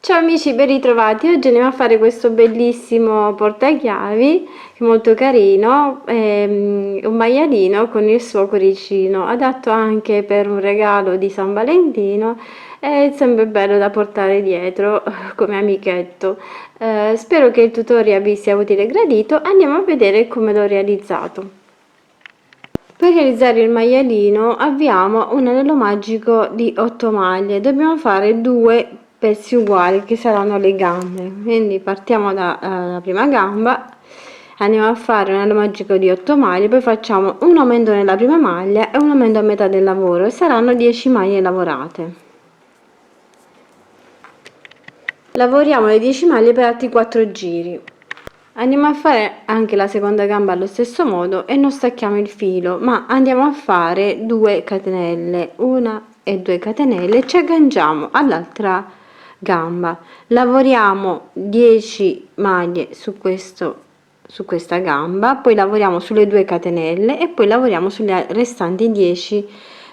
Ciao amici, ben ritrovati. Oggi andiamo a fare questo bellissimo portachiavi, che è molto carino, un maialino con il suo cuoricino, adatto anche per un regalo di San Valentino, è sempre bello da portare dietro come amichetto. Spero che il tutorial vi sia utile e gradito. Andiamo a vedere come l'ho realizzato. Per realizzare il maialino abbiamo un anello magico di 8 maglie, dobbiamo fare due pezzi uguali che saranno le gambe, quindi partiamo dalla prima gamba, andiamo a fare un anello magico di 8 maglie, poi facciamo un aumento nella prima maglia e un aumento a metà del lavoro e saranno 10 maglie lavorate. Lavoriamo le 10 maglie per altri 4 giri. Andiamo a fare anche la seconda gamba allo stesso modo e non stacchiamo il filo, ma andiamo a fare 2 catenelle, una e 2 catenelle, e ci agganciamo all'altra gamba. Lavoriamo 10 maglie su questa gamba, poi lavoriamo sulle 2 catenelle e poi lavoriamo sulle restanti 10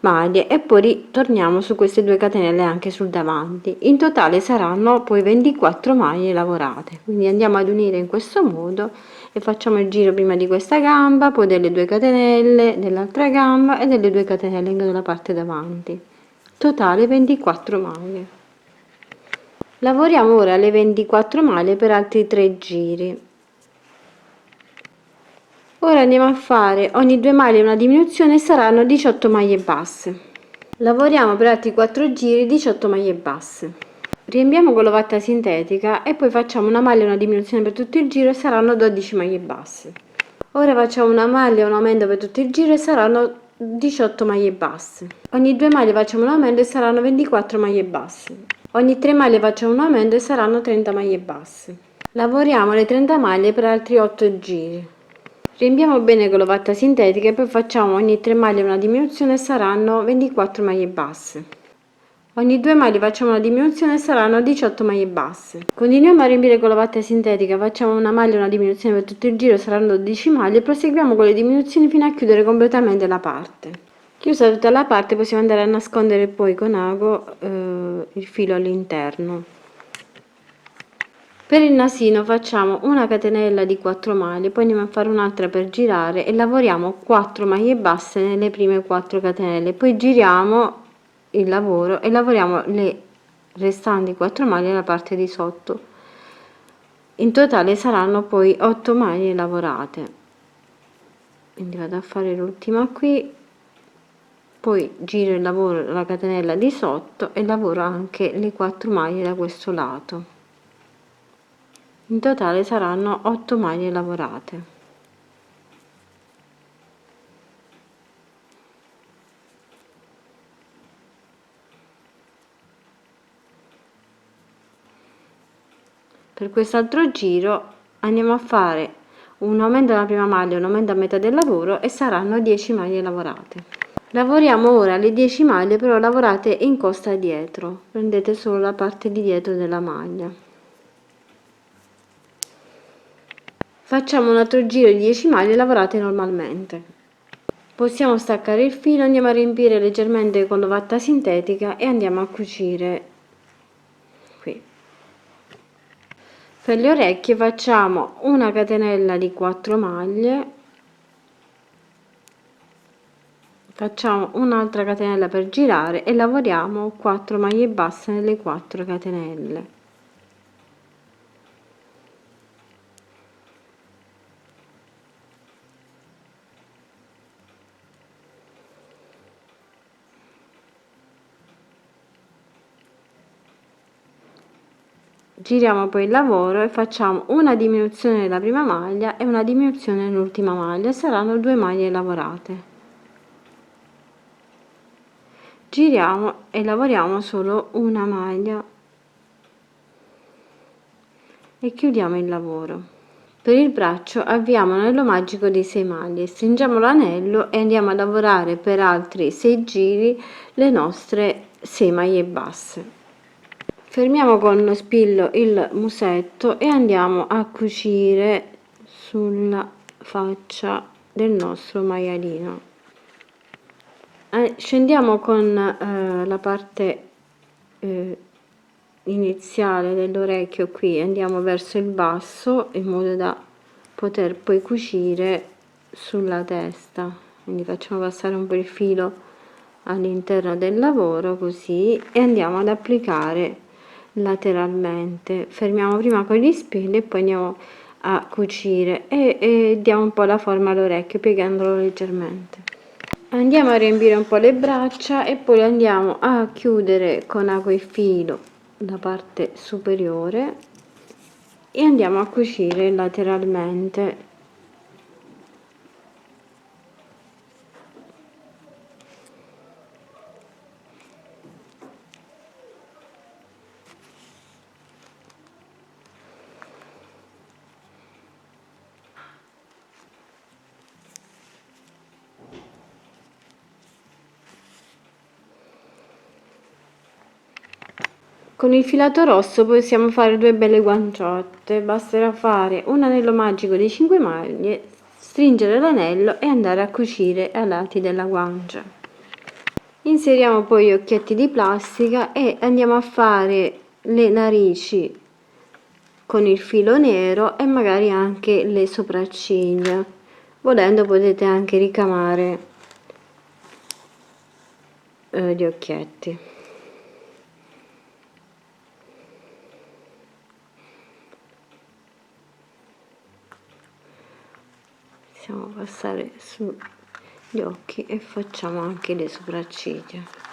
maglie e poi ritorniamo su queste 2 catenelle anche sul davanti. In totale saranno poi 24 maglie lavorate, quindi andiamo ad unire in questo modo e facciamo il giro prima di questa gamba, poi delle 2 catenelle dell'altra gamba e delle 2 catenelle nella parte davanti. Totale 24 maglie. Lavoriamo ora le 24 maglie per altri 3 giri. Ora andiamo a fare ogni 2 maglie una diminuzione e saranno 18 maglie basse. Lavoriamo per altri 4 giri 18 maglie basse. Riempiamo con l'ovatta sintetica e poi facciamo una maglia e una diminuzione per tutto il giro e saranno 12 maglie basse. Ora facciamo una maglia e un aumento per tutto il giro e saranno 18 maglie basse. Ogni 2 maglie facciamo un aumento e saranno 24 maglie basse. Ogni 3 maglie facciamo un aumento e saranno 30 maglie basse. Lavoriamo le 30 maglie per altri 8 giri. Riempiamo bene con l'ovatta sintetica e poi facciamo ogni 3 maglie una diminuzione e saranno 24 maglie basse. Ogni 2 maglie facciamo una diminuzione e saranno 18 maglie basse. Continuiamo a riempire con l'ovatta sintetica, facciamo una maglia e una diminuzione per tutto il giro, saranno 12 maglie e proseguiamo con le diminuzioni fino a chiudere completamente la parte. Chiusa tutta la parte possiamo andare a nascondere poi con ago il filo all'interno. Per il nasino facciamo una catenella di 4 maglie, poi andiamo a fare un'altra per girare e lavoriamo 4 maglie basse nelle prime 4 catenelle, poi giriamo il lavoro e lavoriamo le restanti 4 maglie nella parte di sotto. In totale saranno poi 8 maglie lavorate. Quindi vado a fare l'ultima qui, poi giro il lavoro la catenella di sotto e lavoro anche le 4 maglie da questo lato. In totale saranno 8 maglie lavorate. Per quest'altro giro andiamo a fare un aumento alla prima maglia e un aumento a metà del lavoro e saranno 10 maglie lavorate. Lavoriamo ora le 10 maglie, però lavorate in costa dietro, prendete solo la parte di dietro della maglia. Facciamo un altro giro di 10 maglie lavorate normalmente. Possiamo staccare il filo, andiamo a riempire leggermente con l'ovatta sintetica e andiamo a cucire qui. Per le orecchie facciamo una catenella di 4 maglie, facciamo un'altra catenella per girare e lavoriamo 4 maglie basse nelle 4 catenelle. Giriamo poi il lavoro e facciamo una diminuzione nella prima maglia e una diminuzione nell'ultima maglia, saranno 2 maglie lavorate. Giriamo e lavoriamo solo una maglia e chiudiamo il lavoro. Per il braccio avviamo l'anello magico di 6 maglie, stringiamo l'anello e andiamo a lavorare per altri 6 giri le nostre 6 maglie basse. Fermiamo con lo spillo il musetto e andiamo a cucire sulla faccia del nostro maialino. Scendiamo con la parte iniziale dell'orecchio qui andiamo verso il basso in modo da poter poi cucire sulla testa, quindi facciamo passare un po' il filo all'interno del lavoro così e andiamo ad applicare lateralmente. Fermiamo prima con gli spilli e poi andiamo a cucire e diamo un po' la forma all'orecchio piegandolo leggermente. Andiamo a riempire un po' le braccia e poi andiamo a chiudere con ago e filo la parte superiore e andiamo a cucire lateralmente. Con il filato rosso possiamo fare due belle guanciotte, basterà fare un anello magico di 5 maglie, stringere l'anello e andare a cucire ai lati della guancia. Inseriamo poi gli occhietti di plastica e andiamo a fare le narici con il filo nero e magari anche le sopracciglia. Volendo potete anche ricamare gli occhietti. Possiamo passare sugli occhi e facciamo anche le sopracciglia.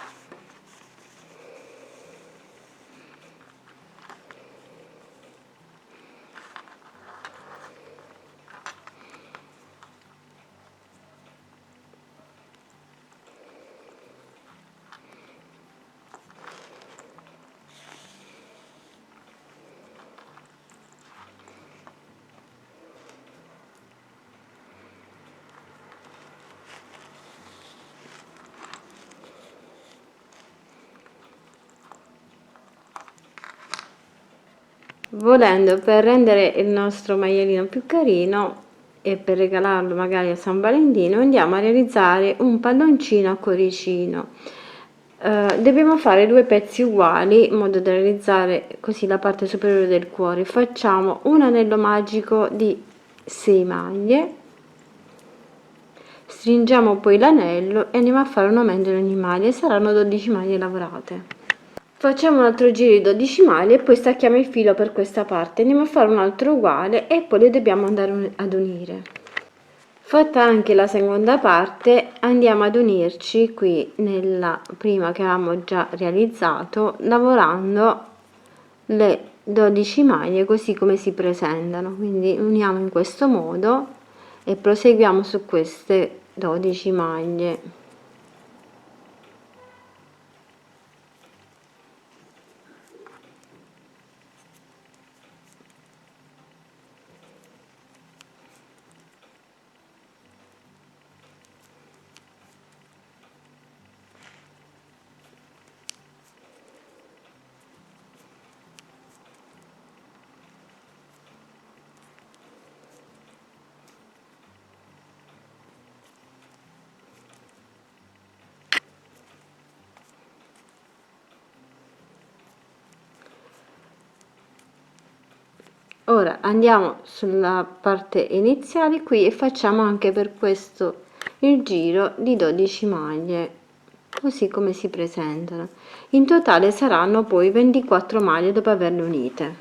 Volendo, per rendere il nostro maialino più carino e per regalarlo magari a San Valentino, andiamo a realizzare un palloncino a cuoricino. Dobbiamo fare due pezzi uguali in modo da realizzare così la parte superiore del cuore. Facciamo un anello magico di 6 maglie, stringiamo poi l'anello e andiamo a fare un aumento in ogni maglia, saranno 12 maglie lavorate. Facciamo un altro giro di 12 maglie e poi stacchiamo il filo per questa parte, andiamo a fare un altro uguale e poi le dobbiamo andare ad unire. Fatta anche la seconda parte andiamo ad unirci qui nella prima che avevamo già realizzato lavorando le 12 maglie così come si presentano, quindi uniamo in questo modo e proseguiamo su queste 12 maglie. Ora andiamo sulla parte iniziale qui e facciamo anche per questo il giro di 12 maglie così come si presentano. In totale saranno poi 24 maglie dopo averle unite.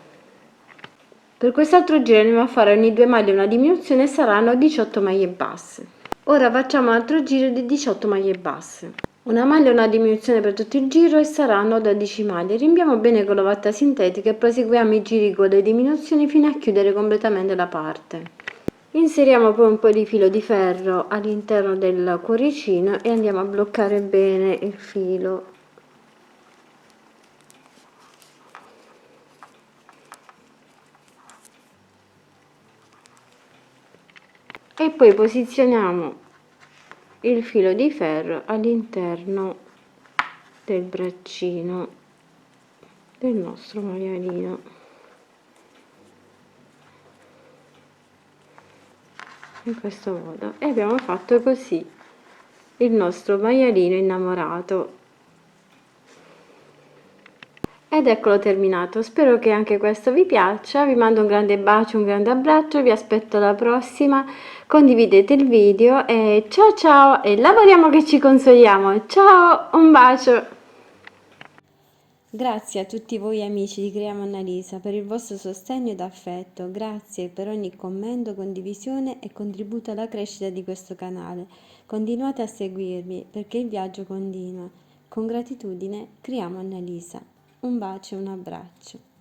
Per quest'altro giro andiamo a fare ogni 2 maglie una diminuzione e saranno 18 maglie basse. Ora facciamo un altro giro di 18 maglie basse. Una maglia e una diminuzione per tutto il giro e saranno 12 maglie. Riempiamo bene con la vatta sintetica e proseguiamo i giri con le diminuzioni fino a chiudere completamente la parte. Inseriamo poi un po' di filo di ferro all'interno del cuoricino e andiamo a bloccare bene il filo. E poi posizioniamo il filo di ferro all'interno del braccino del nostro maialino. In questo modo e abbiamo fatto così il nostro maialino innamorato. Ed eccolo terminato, spero che anche questo vi piaccia, vi mando un grande bacio, un grande abbraccio, vi aspetto alla prossima, condividete il video e ciao ciao e lavoriamo che ci consoliamo, ciao, un bacio! Grazie a tutti voi amici di Creiamo Annalisa per il vostro sostegno ed affetto, grazie per ogni commento, condivisione e contributo alla crescita di questo canale. Continuate a seguirmi perché il viaggio continua. Con gratitudine, Creiamo Annalisa. Un bacio e un abbraccio.